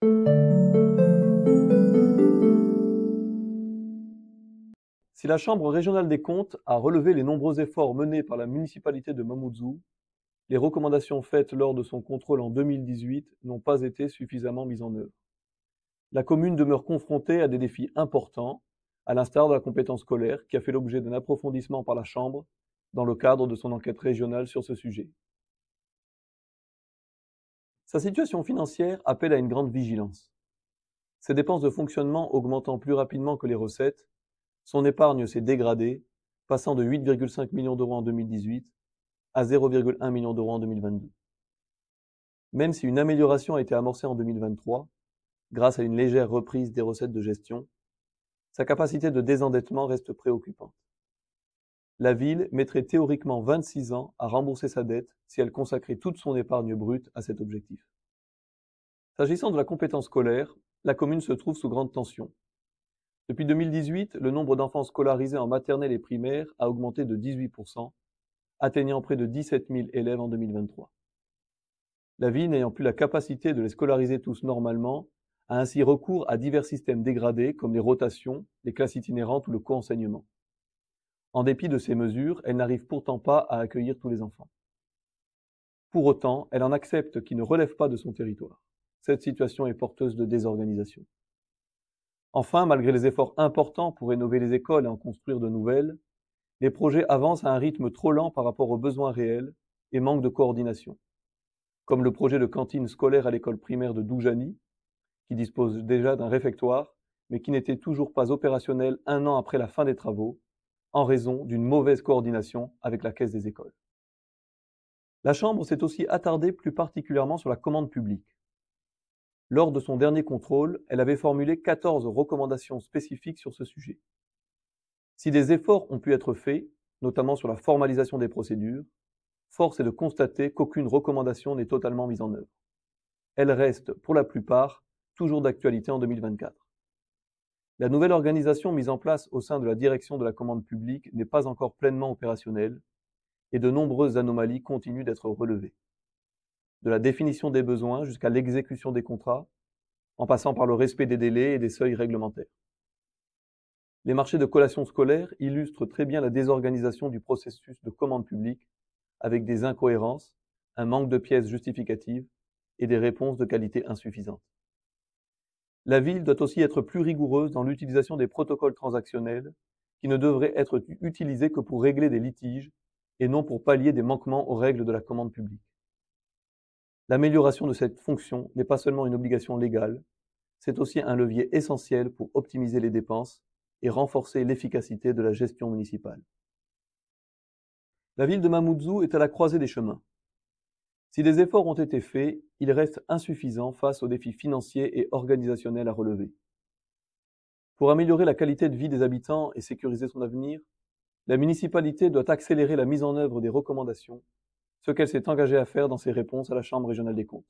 Si la Chambre régionale des comptes a relevé les nombreux efforts menés par la municipalité de Mamoudzou, les recommandations faites lors de son contrôle en 2018 n'ont pas été suffisamment mises en œuvre. La commune demeure confrontée à des défis importants, à l'instar de la compétence scolaire qui a fait l'objet d'un approfondissement par la Chambre dans le cadre de son enquête régionale sur ce sujet. Sa situation financière appelle à une grande vigilance. Ses dépenses de fonctionnement augmentant plus rapidement que les recettes, son épargne s'est dégradée, passant de 8,5 millions d'euros en 2018 à 0,1 million d'euros en 2022. Même si une amélioration a été amorcée en 2023, grâce à une légère reprise des recettes de gestion, sa capacité de désendettement reste préoccupante. La ville mettrait théoriquement 26 ans à rembourser sa dette si elle consacrait toute son épargne brute à cet objectif. S'agissant de la compétence scolaire, la commune se trouve sous grande tension. Depuis 2018, le nombre d'enfants scolarisés en maternelle et primaire a augmenté de 18%, atteignant près de 17 000 élèves en 2023. La ville n'ayant plus la capacité de les scolariser tous normalement, a ainsi recours à divers systèmes dégradés comme les rotations, les classes itinérantes ou le co-enseignement. En dépit de ces mesures, elle n'arrive pourtant pas à accueillir tous les enfants. Pour autant, elle en accepte qui ne relèvent pas de son territoire. Cette situation est porteuse de désorganisation. Enfin, malgré les efforts importants pour rénover les écoles et en construire de nouvelles, les projets avancent à un rythme trop lent par rapport aux besoins réels et manquent de coordination. Comme le projet de cantine scolaire à l'école primaire de Doujani, qui dispose déjà d'un réfectoire, mais qui n'était toujours pas opérationnel un an après la fin des travaux, en raison d'une mauvaise coordination avec la caisse des écoles. La Chambre s'est aussi attardée plus particulièrement sur la commande publique. Lors de son dernier contrôle, elle avait formulé 14 recommandations spécifiques sur ce sujet. Si des efforts ont pu être faits, notamment sur la formalisation des procédures, force est de constater qu'aucune recommandation n'est totalement mise en œuvre. Elles restent, pour la plupart, toujours d'actualité en 2024. La nouvelle organisation mise en place au sein de la direction de la commande publique n'est pas encore pleinement opérationnelle et de nombreuses anomalies continuent d'être relevées. De la définition des besoins jusqu'à l'exécution des contrats, en passant par le respect des délais et des seuils réglementaires. Les marchés de collation scolaire illustrent très bien la désorganisation du processus de commande publique avec des incohérences, un manque de pièces justificatives et des réponses de qualité insuffisantes. La ville doit aussi être plus rigoureuse dans l'utilisation des protocoles transactionnels qui ne devraient être utilisés que pour régler des litiges et non pour pallier des manquements aux règles de la commande publique. L'amélioration de cette fonction n'est pas seulement une obligation légale, c'est aussi un levier essentiel pour optimiser les dépenses et renforcer l'efficacité de la gestion municipale. La ville de Mamoudzou est à la croisée des chemins. Si des efforts ont été faits, ils restent insuffisants face aux défis financiers et organisationnels à relever. Pour améliorer la qualité de vie des habitants et sécuriser son avenir, la municipalité doit accélérer la mise en œuvre des recommandations, ce qu'elle s'est engagée à faire dans ses réponses à la Chambre régionale des comptes.